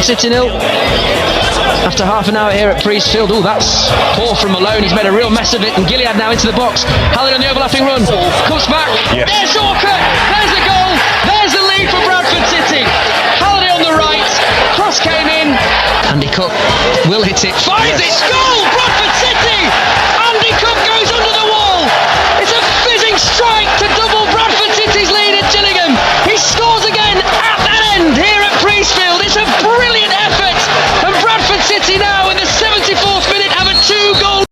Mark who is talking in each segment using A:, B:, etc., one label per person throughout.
A: City 0. After half an hour here at Priestfield. Oh, that's poor from Malone. He's made a real mess of it. And Gilead now into the box. Halliday on the overlapping run. Comes back. Yes. There's Orcutt. There's the goal. There's the lead for Bradford City. Halliday on the right. Cross came in. Andy Cook will hit it. Finds it. Goal! Bradford City! Andy Cook goes under the wall. It's a fizzing strike to double Bradford City's lead at Gillingham. He scores again at that end here at Priestfield. It's a brilliant effort. And Bradford City now in the 74th minute have a 2-goal.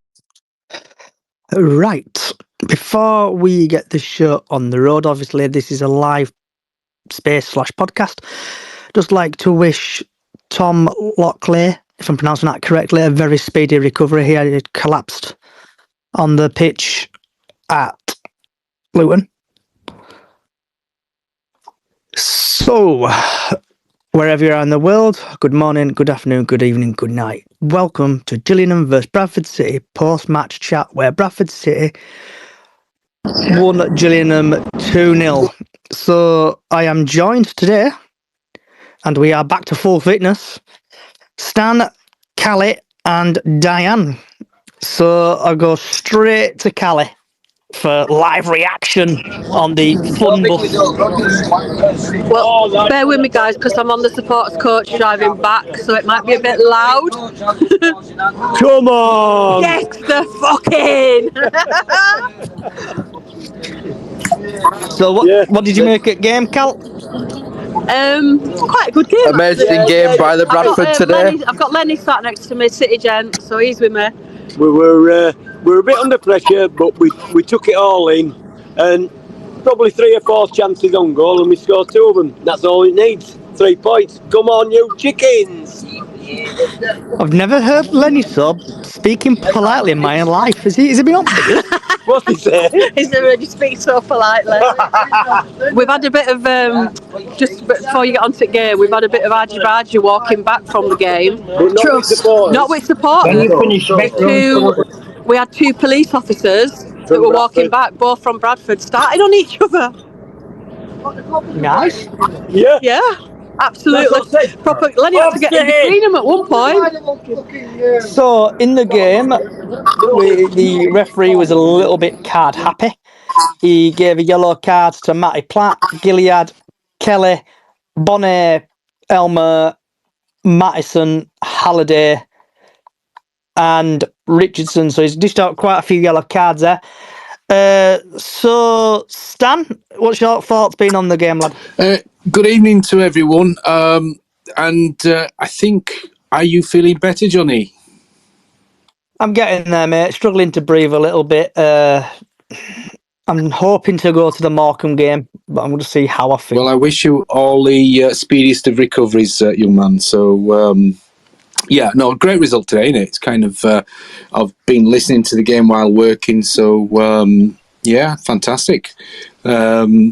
B: Right. Before we get the show on the road, obviously this is a live space/podcast. Just like to wish Tom Lockley, if I'm pronouncing that correctly, a very speedy recovery. He had collapsed on the pitch at Luton. So, wherever you are in the world, good morning, good afternoon, good evening, good night. Welcome to Gillingham vs Bradford City post-match chat, where Bradford City won Gillingham 2-0. So, I am joined today, and we are back to full fitness, Stan, Callie and Diane. So I'll go straight to Callie for live reaction on the fun bus.
C: Well, bear with me guys, because I'm on the supporters coach driving back, so it might be a bit loud.
B: Come on!
C: Get the fucking!
B: So what did you make at game, Cal?
C: Quite a good game.
D: Amazing game by the Bradford today.
C: I've got Lenny sat next to me, City gent, so he's with me.
E: We were a bit under pressure, but we took it all in, and probably 3 or 4 chances on goal, and we scored 2 of them. That's all it needs. 3 points. Come on, you chickens!
B: I've never heard Lenny Sub speaking politely in my life. Has he been on for you?
E: What's he say?
C: He's never heard you speak so politely. We've had a bit of, just before you get onto the game, we've had a bit of argy-bargy walking back from the game.
E: But not with supporters.
C: We had 2 police officers that were walking back, both from Bradford, starting on each other.
B: Nice.
E: Yeah.
C: Yeah, absolutely. Proper. Lenny had to get in between them at one point.
B: So in the game, the referee was a little bit card happy. He gave a yellow card to Matty Platt, Gilead, Kelly, Bonnet, Elmer, Mattison, Halliday, and Richardson. So he's dished out quite a few yellow cards there. So Stan, what's your thoughts been on the game, lad?
F: Good evening to everyone. I think, are you feeling better, Johnny?
B: I'm getting there, mate. Struggling to breathe a little bit. I'm hoping to go to the Morecambe game, but I'm going to see how I feel.
F: Well, I wish you all the speediest of recoveries, young man. So, great result today, isn't it? It's kind of, I've been listening to the game while working, so, fantastic. I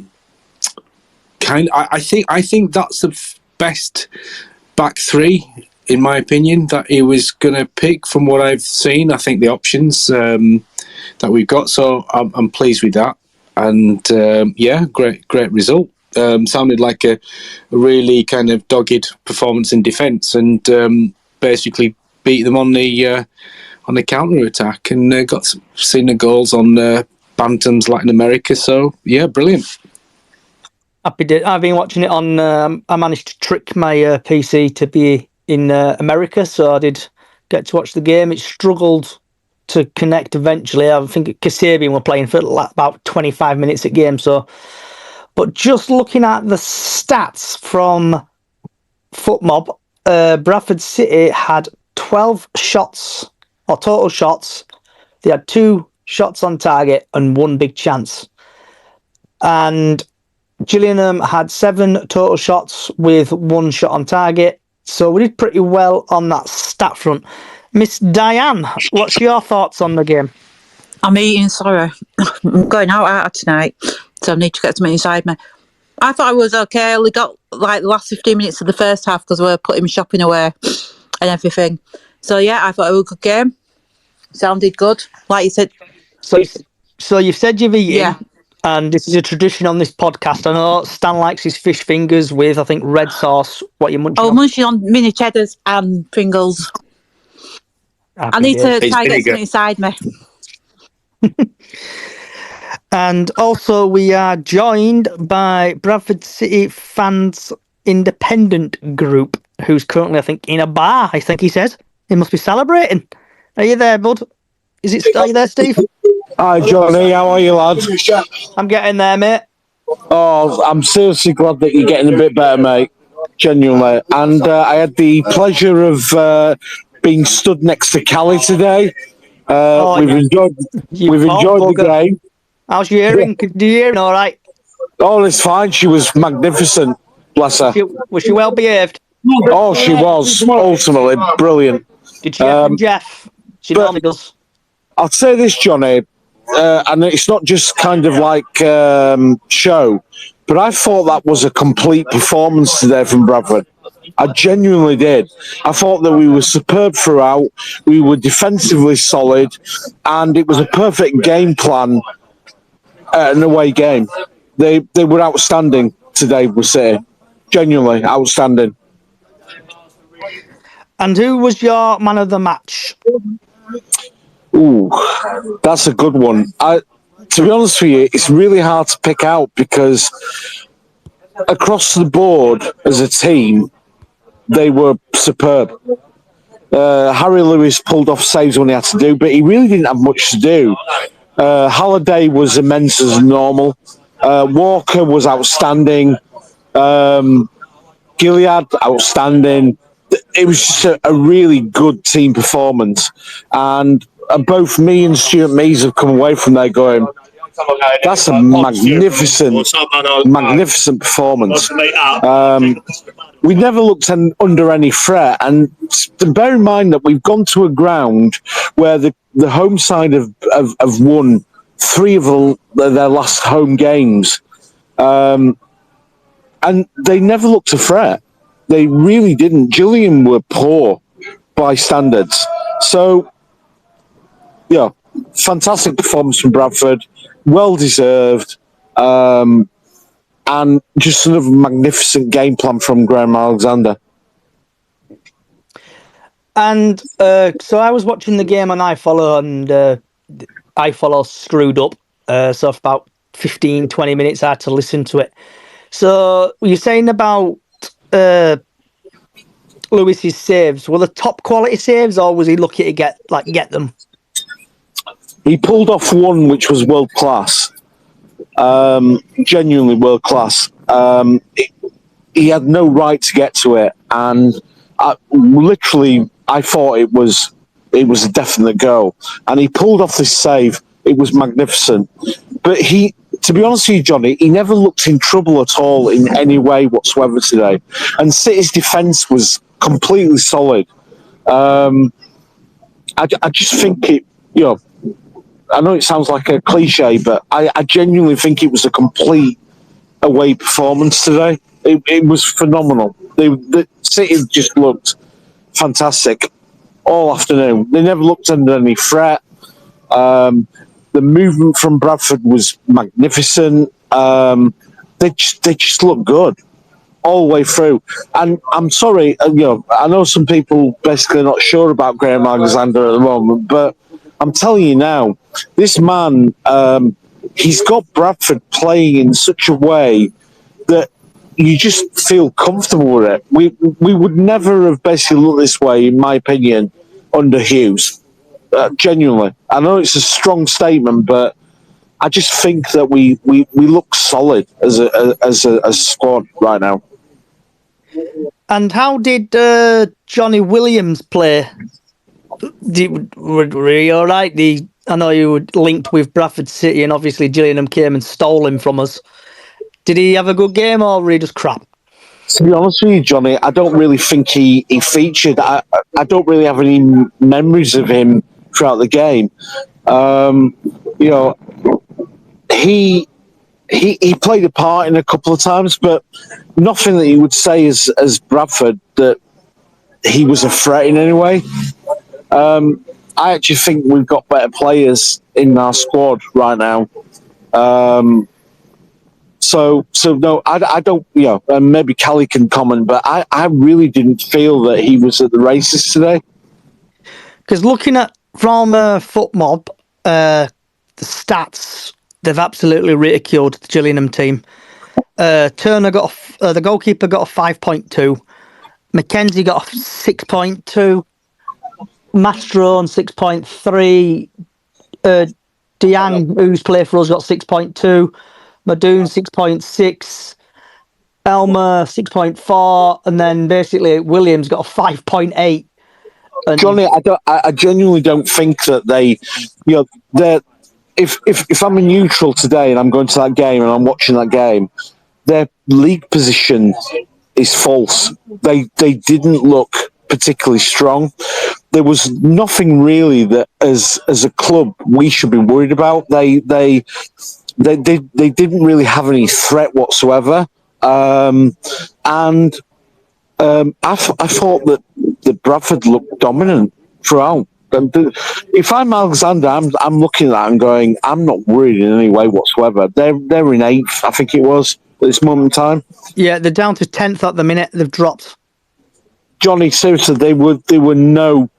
F: think that's the best back 3, in my opinion, that he was going to pick from what I've seen. I think the options that we've got, so I'm pleased with that. And great result. Sounded like a really kind of dogged performance in defence, and basically beat them on the counter attack, and got seen the goals on Bantams Latin America. So yeah, brilliant.
B: Happy day. I've been watching it on. I managed to trick my PC to be in America, so I did get to watch the game. It struggled to connect eventually. I think Kasabian were playing for about 25 minutes a game. So, but just looking at the stats from FootMob, Bradford City had 12 shots, or total shots. They had 2 shots on target and 1 big chance. And Gillingham had 7 total shots with 1 shot on target. So we did pretty well on that stat front. Miss Diane, what's your thoughts on the game?
G: I'm eating, sorry. I'm going out tonight, so I need to get something inside me. I thought I was okay. I only got like the last 15 minutes of the first half because we were putting shopping away and everything. So yeah, I thought it was a good game. Sounded good, like you said.
B: So you've said you've eaten.
G: Yeah.
B: And this is a tradition on this podcast. I know Stan likes his fish fingers with, I think, red sauce. What you munching on?
G: Munching on mini cheddars and Pringles. I need to try and get something inside me.
B: And also, we are joined by Bradford City fans independent group, who's currently, I think, in a bar. I think he said he must be celebrating. Are you there, bud? Are you there, Steve?
H: Hi, Johnny. How are you, lads?
B: I'm getting there, mate.
H: Oh, I'm seriously glad that you're getting a bit better, mate. Genuinely. And I had the pleasure of being stood next to Callie today. We've enjoyed the game.
B: How's your hearing? Do you hear all right?
H: Oh, it's fine. She was magnificent. Bless her.
B: Was she well behaved?
H: Oh, she was. Ultimately brilliant.
B: Did she have Jeff? She normally does.
H: I'll say this, Johnny, and it's not just kind of like show, but I thought that was a complete performance today from Bradford. I genuinely did. I thought that we were superb throughout. We were defensively solid, and it was a perfect game plan. An away game. They were outstanding today, we say. Genuinely outstanding.
B: And who was your man of the match?
H: Ooh, that's a good one. To be honest with you, it's really hard to pick out because across the board as a team, they were superb. Harry Lewis pulled off saves when he had to do, but he really didn't have much to do. Halliday was immense as normal. Walker was outstanding. Gilead, outstanding. It was just a really good team performance. And both me and Stuart Mees have come away from there going, that's a magnificent performance. We never looked under any threat. And bear in mind that we've gone to a ground where the home side have won 3 of their last home games. And they never looked a threat. They really didn't. Gillingham were poor by standards. So, yeah, fantastic performance from Bradford. Well deserved. And just another magnificent game plan from Graham Alexander.
B: And so I was watching the game on iFollow, and iFollow screwed up. So for about 15, 20 minutes, I had to listen to it. So you're saying about Lewis's saves, were the top quality saves, or was he lucky to get them?
H: He pulled off one which was world class, genuinely world class. He had no right to get to it, and I thought it was a definite goal, and he pulled off this save. It was magnificent, but to be honest with you, Johnny, he never looked in trouble at all in any way whatsoever today. And City's defence was completely solid. I just think I know it sounds like a cliche, but I genuinely think it was a complete away performance today. It was phenomenal. The City just looked fantastic all afternoon. They never looked under any threat. The movement from Bradford was magnificent. They just looked good all the way through. And I'm sorry, I know some people basically not sure about Graham Alexander at the moment, but I'm telling you now, this man, he's got Bradford playing in such a way that you just feel comfortable with it. We would never have basically looked this way, in my opinion, under Hughes. Genuinely, I know it's a strong statement, but I just think that we look solid as a squad right now.
B: And how did Johnny Williams play? Were you all right? I know you were linked with Bradford City, and obviously Gillingham came and stole him from us. Did he have a good game, or were he just crap?
H: To be honest with you, Johnny, I don't really think he featured. I don't really have any memories of him throughout the game. He played a part in a couple of times, but nothing that you would say as Bradford that he was a threat in any way. I actually think we've got better players in our squad right now. So no, I don't. Maybe Callie can comment, but I really didn't feel that he was at the races today.
B: Because looking at from Foot Mob, the stats, they've absolutely ridiculed the Gillingham team. Turner got the goalkeeper got a 5.2. Mackenzie got a 6.2. Mastrone 6.3. Diang, who's played for us, got 6.2. Madoon 6.6. Elmer 6.4, and then basically Williams got a 5.8.
H: Johnny, I genuinely don't think that they're. If I'm a neutral today and I'm going to that game and I'm watching that game, their league position is false. They didn't look particularly strong. There was nothing really that as a club we should be worried about. They didn't really have any threat whatsoever. And I thought that Bradford looked dominant throughout. And if I'm Alexander, I'm looking at that and going, I'm not worried in any way whatsoever. They're in 8th, I think it was, at this moment in time.
B: Yeah, they're down to 10th at the minute. They've dropped. Johnny,
H: seriously, they were no.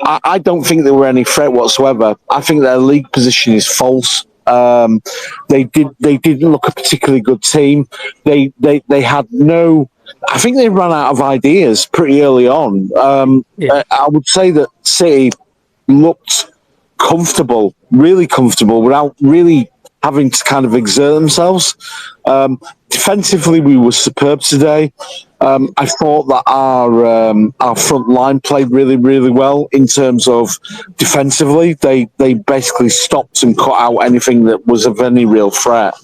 H: I don't think there were any threat whatsoever. I think their league position is false. They didn't look a particularly good team. They had no. I think they ran out of ideas pretty early on. I would say that City looked comfortable, really comfortable, without really having to kind of exert themselves. Defensively, we were superb today. I thought that our front line played really, really well in terms of defensively. They basically stopped and cut out anything that was of any real threat.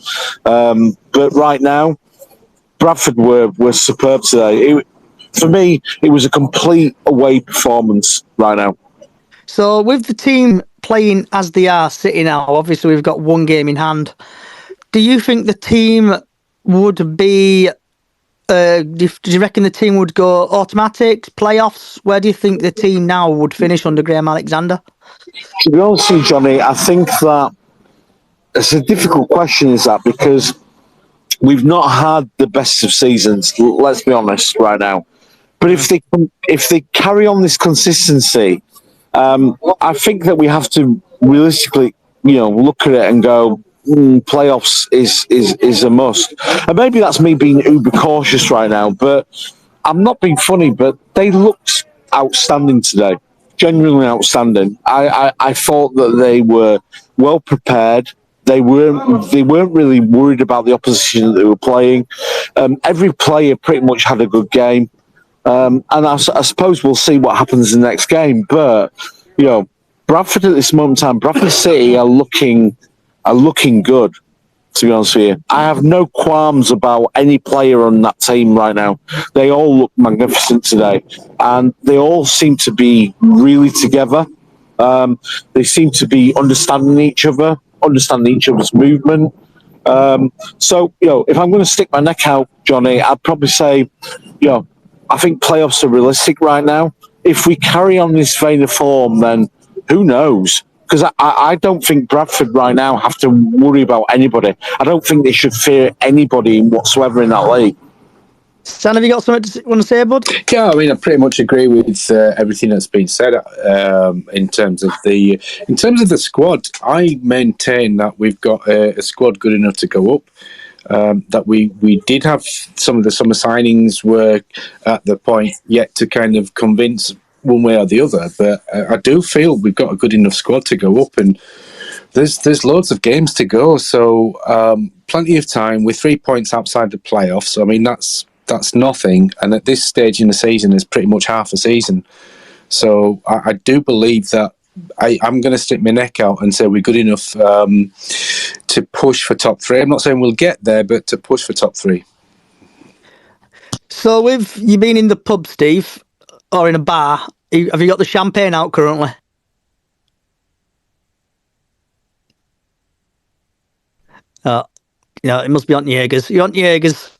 H: But right now, Bradford were superb today. For me, it was a complete away performance right now.
B: So with the team playing as they are City now, obviously we've got one game in hand. Do you think the team would be... do you reckon the team would go automatic, playoffs? Where do you think the team now would finish under Graham Alexander?
H: To be honest with you, Johnny, I think that it's a difficult question, is that, because we've not had the best of seasons, let's be honest, right now. But if they carry on this consistency, I think that we have to realistically, look at it and go, playoffs is a must. And maybe that's me being uber cautious right now, but I'm not being funny, but they looked outstanding today. Genuinely outstanding. I thought that they were well prepared. They weren't really worried about the opposition that they were playing. Every player pretty much had a good game. And I suppose we'll see what happens in the next game. But, Bradford at this moment in time, Bradford City are looking good, to be honest with you. I have no qualms about any player on that team right now. They all look magnificent today. And they all seem to be really together. They seem to be understanding each other, understanding each other's movement. So, if I'm going to stick my neck out, Johnny, I'd probably say, I think playoffs are realistic right now. If we carry on this vein of form, then who knows? Because I don't think Bradford right now have to worry about anybody. I don't think they should fear anybody whatsoever in that league.
B: Stan, have you got something to want to say, bud?
F: Yeah, I mean, I pretty much agree with everything that's been said in terms of the squad. I maintain that we've got a squad good enough to go up. That we did have some of the summer signings were at the point yet to kind of convince one way or the other, but I do feel we've got a good enough squad to go up, and there's loads of games to go, so plenty of time with 3 points outside the playoffs. I mean, that's nothing, and at this stage in the season is pretty much half a season. So I do believe that I'm going to stick my neck out and say we're good enough to push for top 3. I'm not saying we'll get there, but to push for top 3.
B: So with you been in the pub, Steve, or in a bar, have you got the champagne out currently? It must be on Jaegers. You're on Jaegers.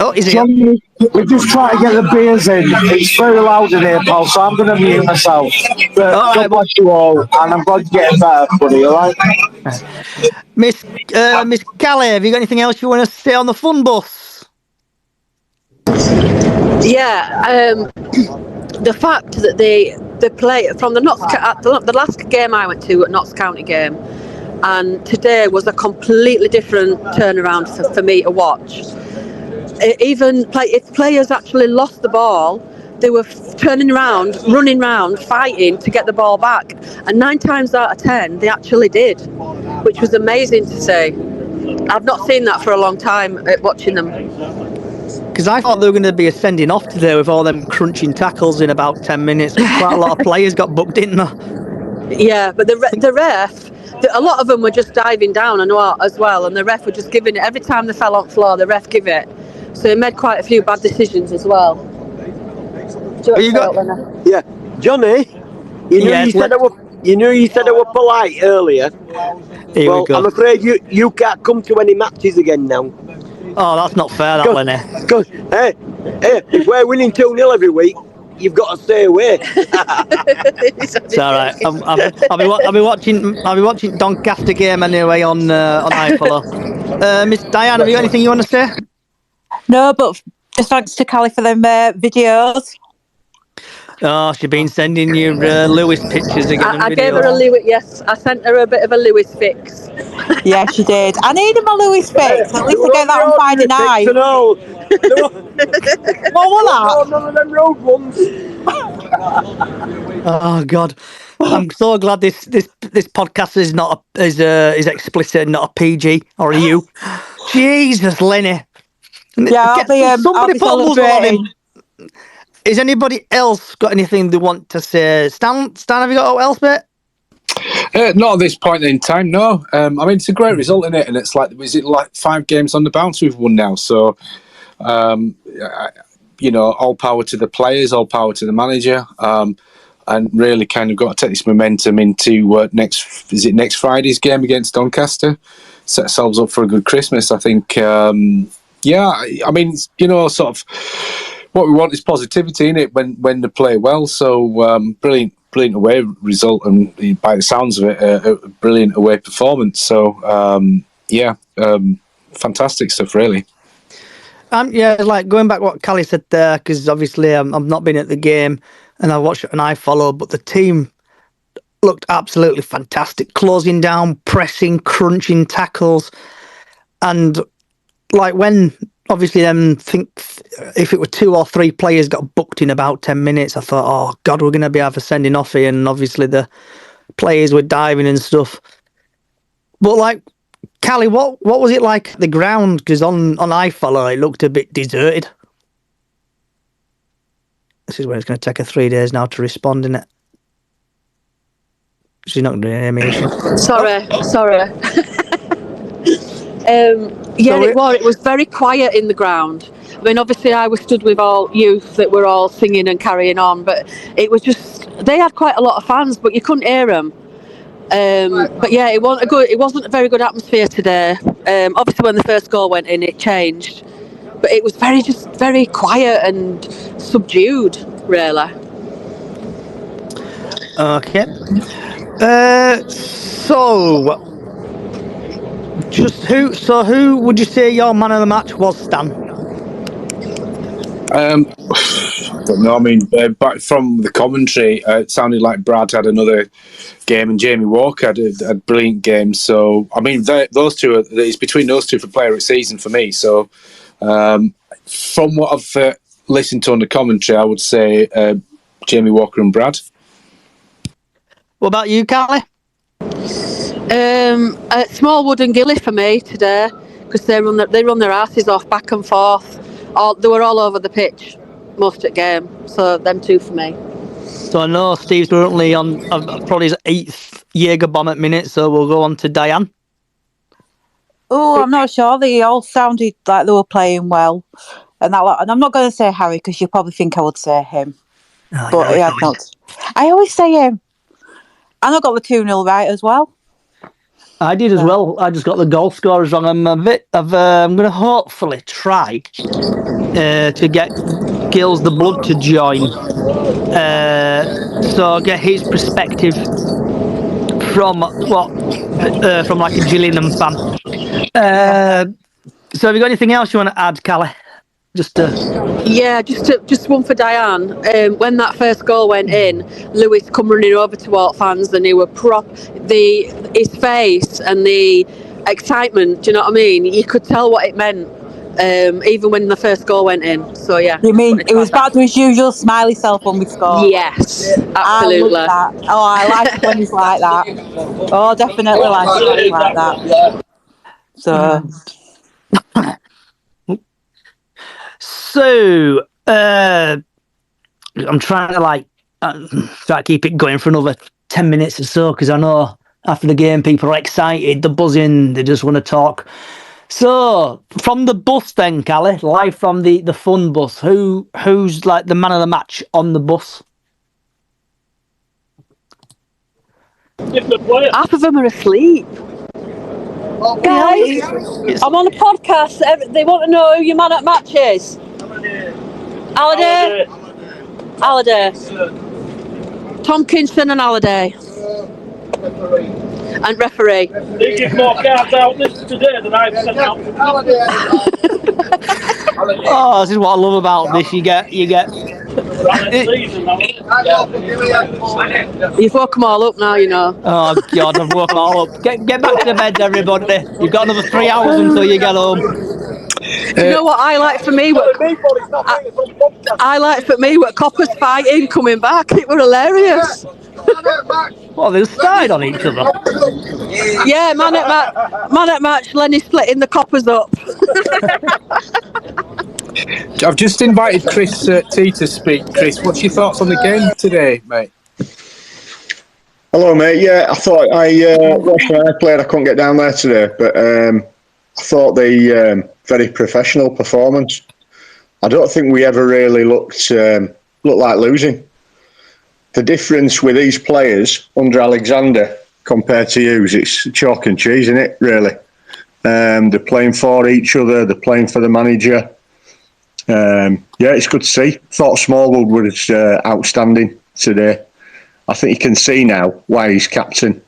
B: Oh, is he?
H: Johnny, we're just trying to get the beers in. It's very loud in here, pal, so I'm going to mute myself. But
B: All right,
H: God bless you all, and I'm glad you're getting better, buddy, all right?
B: Miss Callie, have you got anything else you want to say on the fun bus?
C: Yeah, the fact that they play from the last game I went to at Notts County game, and today was a completely different turnaround for me to watch. If players actually lost the ball, they were turning around, running around, fighting to get the ball back, and 9 times out of 10 they actually did, which was amazing to see. I've not seen that for a long time watching them.
B: Because I thought they were going to be a sending off today with all them crunching tackles in about 10 minutes. Quite a lot of players got booked in there.
C: Yeah, but the ref, a lot of them were just diving down as well, and the ref were just giving it every time they fell on the floor. The ref give it, so he made quite a few bad decisions as well.
E: Yeah, Johnny, you said I were polite earlier.
B: Here we go.
E: I'm afraid you can't come to any matches again now.
B: Oh, that's not fair, that, Lenny.
E: Because hey, if we're winning 2-0 every week, you've got to stay away.
B: It's all right. I'll be watching Doncaster game anyway on iFollow. Miss Diane, have you got anything you want to say?
G: No, but just thanks to Callie for them videos.
B: Oh, she's been sending you Lewis pictures again.
C: I gave her a Lewis. Yes, I sent her a bit of a Lewis fix.
G: Yeah, she did. I needed my Lewis fix. At least I get that on Friday night. What was that?
E: None of them road ones.
B: Oh God, I'm so glad this podcast is not is explicit and not a PG or a U. Jesus, Lenny.
G: Yeah, I'll be celebrating.
B: Is anybody else got anything they want to say? Stan, have you got else, mate?
F: Not at this point in time, no. I mean, it's a great result, isn't it? And it's like 5 games on the bounce we've won now? So, all power to the players, all power to the manager, and really kind of got to take this momentum into next Friday's game against Doncaster. Set ourselves up for a good Christmas, I think. I mean, sort of what we want is positivity in it when they play well. So brilliant away result, and by the sounds of it, a brilliant away performance. So fantastic stuff, really.
B: Like going back what Callie said there, because obviously I've not been at the game and I watched it and I followed, but the team looked absolutely fantastic, closing down, pressing, crunching tackles, and like when obviously if it were 2 or 3 players got booked in about 10 minutes, I thought, oh God, we're going to be having a sending off here, and obviously the players were diving and stuff. But like, Callie, what was it like at the ground? Because on iFollow it looked a bit deserted. This is where it's going to take her 3 days now to respond, isn't it? She's not going to do any animation.
C: Sorry. It was very quiet in the ground. I mean, obviously I was stood with all youth that were all singing and carrying on, but it was just, they had quite a lot of fans, but you couldn't hear them. But yeah, it wasn't a very good atmosphere today. Obviously when the first goal went in, it changed, but it was very quiet and subdued, really.
B: Okay. Who would you say your man of the match was, Stan?
F: I don't know. I mean, back from the commentary, it sounded like Brad had another game and Jamie Walker had a brilliant game. So, I mean, those two, it's between those two for player of the season for me. So, from what I've listened to on the commentary, I would say Jamie Walker and Brad.
B: What about you, Callie?
C: Smallwood and Gilly for me today, because they run their asses off back and forth. They were all over the pitch most of the game, so them two for me.
B: So I know Steve's currently on probably his 8th Jaeger bomb at minute, so we'll go on to Diane.
G: Oh, I'm not sure. They all sounded like they were playing well, and I'm not going to say Harry because you probably think I would say him, but yeah, not. I always say him. And I got the 2-0 right as well.
B: I did as well. I just got the goal scorers wrong. I'm going to hopefully try to get Gills the Blood to join. So get his perspective from from like a Gillingham fan. So have you got anything else you want to add, Callie? Just
C: one for Diane. When that first goal went in, Lewis come running over to all fans, and he were his face and the excitement. Do you know what I mean? You could tell what it meant, even when the first goal went in. So yeah.
G: You mean it was back to his usual smiley self when we scored?
C: Yes, absolutely.
G: I love that. Oh, I like it when he's like that. Oh, definitely like it when he's like that.
B: So, I'm trying to try to keep it going for another 10 minutes or so, because I know after the game people are excited, they're buzzing, they just want to talk. So, from the bus then, Callie, live from the fun bus, who's like the man of the match on the bus?
C: Half of them are asleep. Guys, I'm on a podcast. They want to know who your man at match is. Halliday. Tomkinson and Halliday. And referee.
I: They give more cards out today than I've sent out.
B: Oh, this is what I love about this. You get.
C: You've woke them all up now, you know.
B: Oh God, I've woke them all up. Get back to the bed, everybody. You've got another 3 hours until you get home.
C: You know what I like for me? I like for me what Coppers fighting coming back. It were hilarious.
B: Well, they started on each other.
C: Yeah, man at match. Lenny splitting the Coppers up.
F: I've just invited Chris T to speak. Chris, what's your thoughts on the game today, mate?
J: Hello, mate. Yeah, I thought I watched when I played. I couldn't get down there today, but I thought the very professional performance. I don't think we ever really looked like losing. The difference with these players under Alexander compared to Hughes, it's chalk and cheese, isn't it? Really, they're playing for each other. They're playing for the manager. Yeah, it's good to see. Thought Smallwood was outstanding today. I think you can see now why he's captain.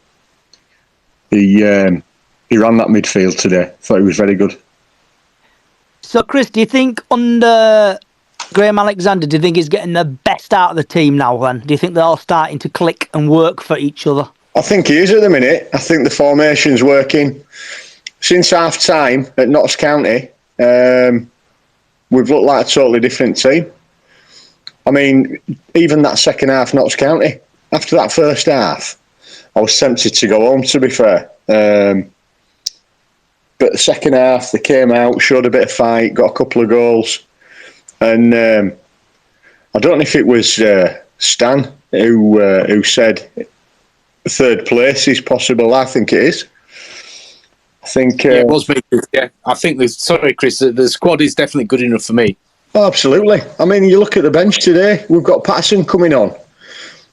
J: He ran that midfield today. Thought he was very good.
B: So, Chris, do you think under Graham Alexander, do you think he's getting the best out of the team now then? Do you think they're all starting to click and work for each other?
J: I think he is at the minute. I think the formation's working. Since half-time at Notts County, we've looked like a totally different team. I mean, even that second half, Notts County, after that first half, I was tempted to go home, to be fair. But the second half, they came out, showed a bit of fight, got a couple of goals. And I don't know if it was Stan who said third place is possible. I think it is. I think
F: yeah, it was me. Yeah, I think Chris, the squad is definitely good enough for me.
J: Oh, absolutely. I mean, you look at the bench today. We've got Patterson coming on.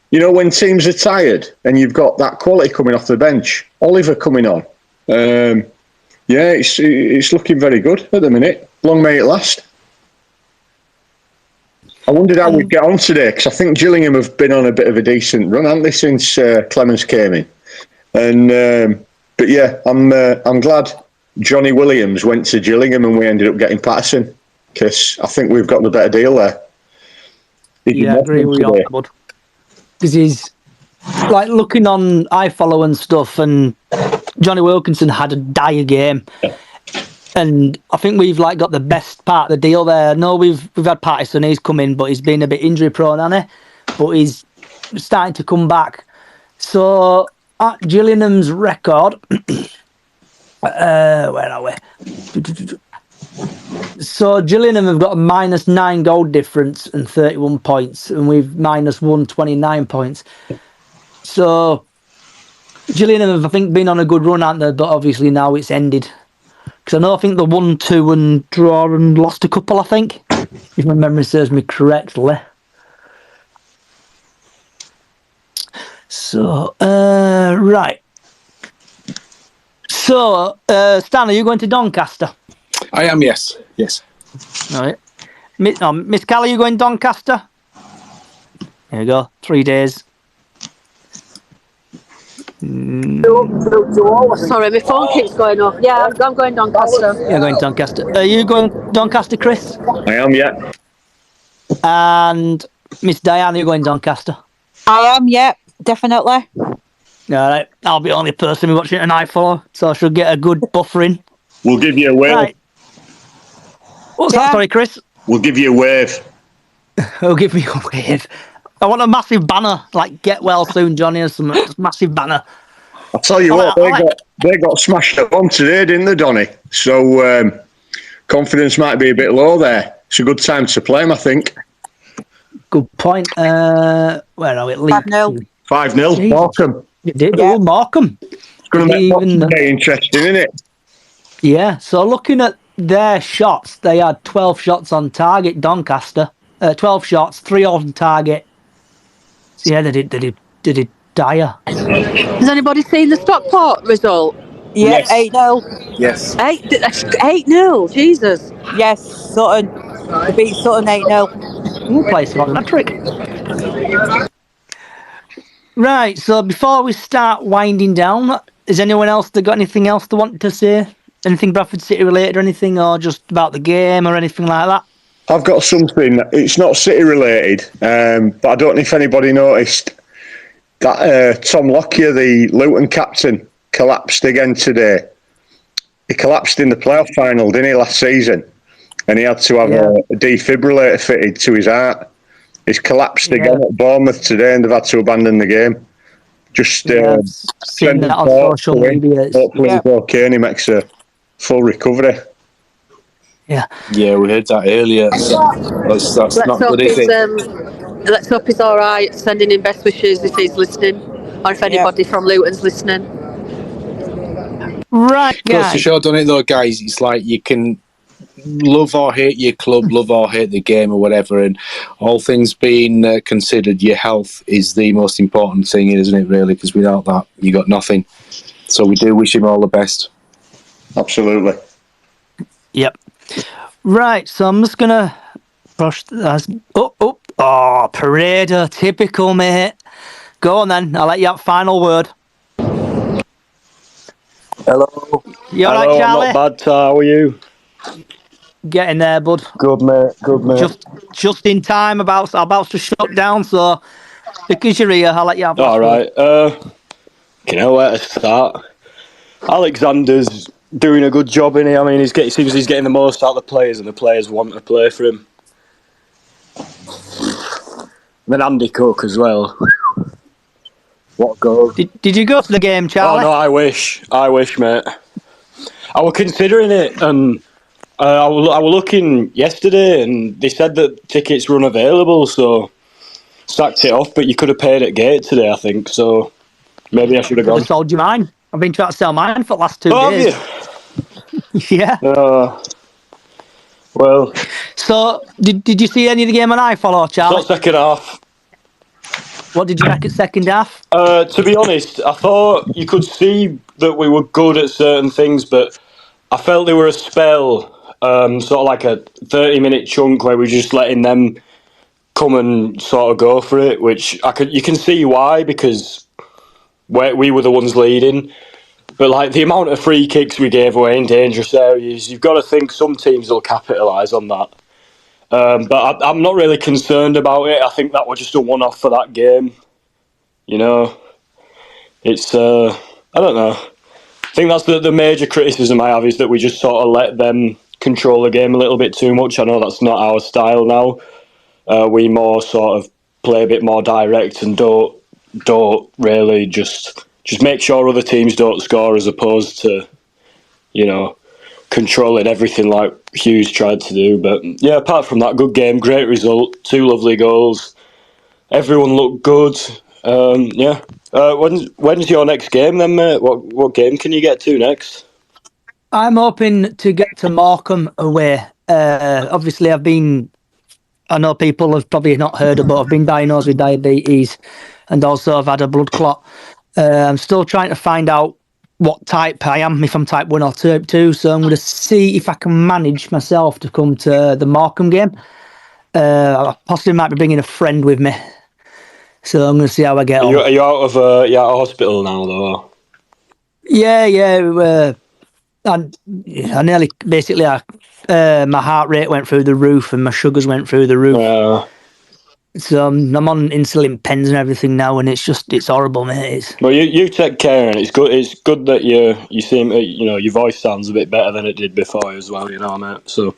J: You know, when teams are tired and you've got that quality coming off the bench, Oliver coming on. Yeah, it's looking very good at the minute. Long may it last. I wondered how we'd get on today, because I think Gillingham have been on a bit of a decent run, haven't they, since Clemens came in? And but yeah, I'm glad Johnny Williams went to Gillingham and we ended up getting Patterson, because I think we've got the better deal there.
B: Yeah, I agree with you, bud. Because he's like looking on iFollow and stuff, and Johnny Wilkinson had a dire game. And I think we've like got the best part of the deal there. No, we've had Patterson, he's come in, but he's been a bit injury prone, hasn't he? But he's starting to come back. So at Gillingham's record, where are we? So Gillingham have got a -9 goal difference and 31 points, and we've -1, 29 points. So Gillingham have, I think, been on a good run, aren't they? But obviously now it's ended. Because I think they won 2 and draw and lost a couple, I think, if my memory serves me correctly. So, right. So, Stan, are you going to Doncaster?
F: I am, yes.
B: All right. Miss Callie, are you going Doncaster? There you go. 3 days.
C: Sorry, my phone keeps going off. Yeah, I'm going Doncaster.
B: You're going Doncaster. Are you going Doncaster, Chris?
J: I am, yeah.
B: And Miss Diana, you're going Doncaster?
G: I am, yeah, definitely.
B: All right. I'll be the only person who's watching it an iPhone, so I should get a good buffering.
J: We'll give you a wave.
B: Right. What's that? Sorry, Chris?
J: We'll give you a wave.
B: Oh, give me a wave. I want a massive banner, like "Get well soon, Johnny" or something. Just massive banner.
J: I'll tell you what, they got smashed at home today, didn't they, Donny? So confidence might be a bit low there. It's a good time to play them, I think.
B: Good point. Where are we?
G: 5-0.
J: 5-0, Markham.
B: You did. Yeah. Oh, Markham.
J: It's going to make Boxing Day interesting, isn't it?
B: Yeah. So looking at their shots, they had 12 shots on target. Doncaster, 12 shots, 3 on target. So yeah, they did dire.
C: Has anybody seen the Stockport result?
G: Yeah,
F: Yes.
G: 8-0.
F: Yes.
C: 8-0, Jesus.
G: Yes, Sutton. They beat Sutton 8-0.
B: We'll play some that trick. Right, so before we start winding down, is anyone else that got anything else they want to say? Anything Bradford City related or anything, or just about the game or anything like that?
J: I've got something. It's not City related, but I don't know if anybody noticed that Tom Lockyer, the Luton captain, collapsed again today. He collapsed in the playoff final, didn't he, last season? And he had to have a defibrillator fitted to his heart. He's collapsed again at Bournemouth today, and they've had to abandon the game. Just
B: seen that on social media.
J: Hopefully he's okay and he makes a full recovery.
B: Yeah.
F: Yeah, we heard that earlier. That's not good, is it?
C: Let's hope he's all right. Sending him best wishes if he's listening, or if anybody from Luton's listening.
B: Right,
F: Goes
B: guys.
F: to show, don't it, though, guys? It's like you can love or hate your club, love or hate the game or whatever, and all things being considered, your health is the most important thing, isn't it, really? Because without that, you got nothing. So we do wish him all the best.
J: Absolutely.
B: Yep. Right, so I'm just gonna brush that. Paredo, typical, mate. Go on then. I'll let you have final word.
E: Hello.
B: You all
E: Hello,
B: right, Charlie?
E: I'm not bad. How are you?
B: Getting there, bud.
E: Good, mate. Good, mate.
B: Just in time. About to shut down. So because you're here, I'll let you have.
E: All right. You know where to start. Alexander's doing a good job in here. I mean, it seems he's getting the most out of the players, and the players want to play for him. And then Andy Cook as well. What a goal!
B: Did you go to the game, Charlie?
E: Oh no, I wish, mate. I was considering it, and I was looking yesterday, and they said that tickets were unavailable, so sacked it off. But you could have paid at gate today, I think. So maybe I should have gone.
B: I sold you mine. I've been trying to sell mine for the last 2 days.
E: Have you?
B: Yeah.
E: Well.
B: So did you see any of the game on iFollow, Charlie?
E: Not second half.
B: What did you reckon second half?
E: To be honest, I thought you could see that we were good at certain things, but I felt there were a spell, sort of like a 30-minute chunk where we were just letting them come and sort of go for it, which you can see why, because we were the ones leading. But like the amount of free kicks we gave away in dangerous areas, you've got to think some teams will capitalise on that. But I'm not really concerned about it. I think that was just a one-off for that game. You know, it's I don't know. I think that's the major criticism I have, is that we just sort of let them control the game a little bit too much. I know that's not our style now. We more sort of play a bit more direct and don't really just make sure other teams don't score, as opposed to, you know, controlling everything like Hughes tried to do. But yeah, apart from that, good game, great result, 2 lovely goals. Everyone looked good. Yeah. When's your next game then, mate? What game can you get to next?
B: I'm hoping to get to Morecambe away. Obviously, I know people have probably not heard of, but I've been diagnosed with diabetes, and also I've had a blood clot. I'm still trying to find out what type I am, if I'm type 1 or type 2. So I'm going to see if I can manage myself to come to the Morecambe game. I possibly might be bringing a friend with me. So I'm going to see how I get on.
E: Are you out of hospital now, though?
B: Yeah. I nearly, basically, my heart rate went through the roof and my sugars went through the roof. So I'm on insulin pens and everything now, and it's horrible, mate.
E: Well, you take care, and it's good. It's good that you seem, your voice sounds a bit better than it did before as well. Mate. So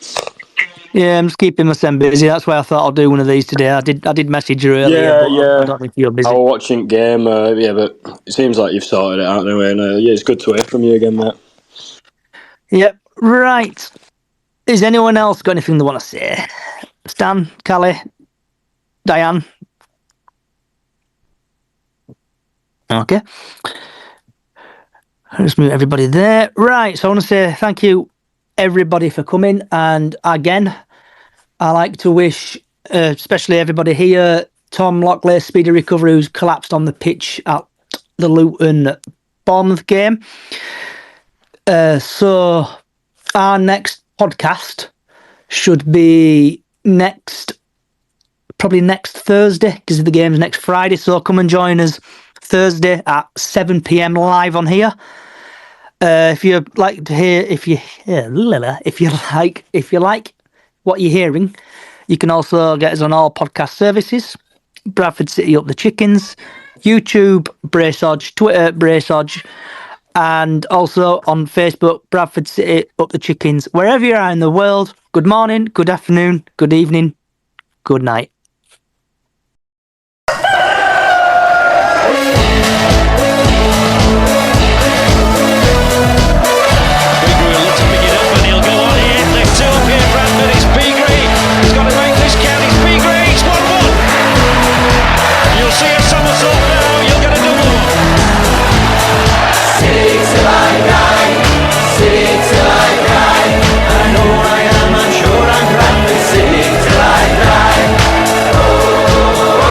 B: yeah, I'm just keeping myself busy. That's why I thought I'll do one of these today. I did message you earlier, but I don't know if you're busy.
E: I was watching game, but it seems like you've sorted it out anyway. And it's good to hear from you again, mate.
B: Yep, right. Is anyone else got anything they want to say? Stan, Callie, Diane? Okay. I'll just move everybody there. Right, so I want to say thank you, everybody, for coming. And again, I like to wish, especially everybody here, Tom Lockley, speedy recovery, who's collapsed on the pitch at the Luton Bournemouth game. So our next podcast should be probably next Thursday, because the game's next Friday. So come and join us Thursday at 7 p.m. live on here. If you like to hear, if you like what you're hearing, you can also get us on all podcast services. Bradford City Up the Chickens, YouTube Braceodge, Twitter Braceodge, and also on Facebook Bradford City Up the Chickens. Wherever you are in the world, good morning, good afternoon, good evening, good night.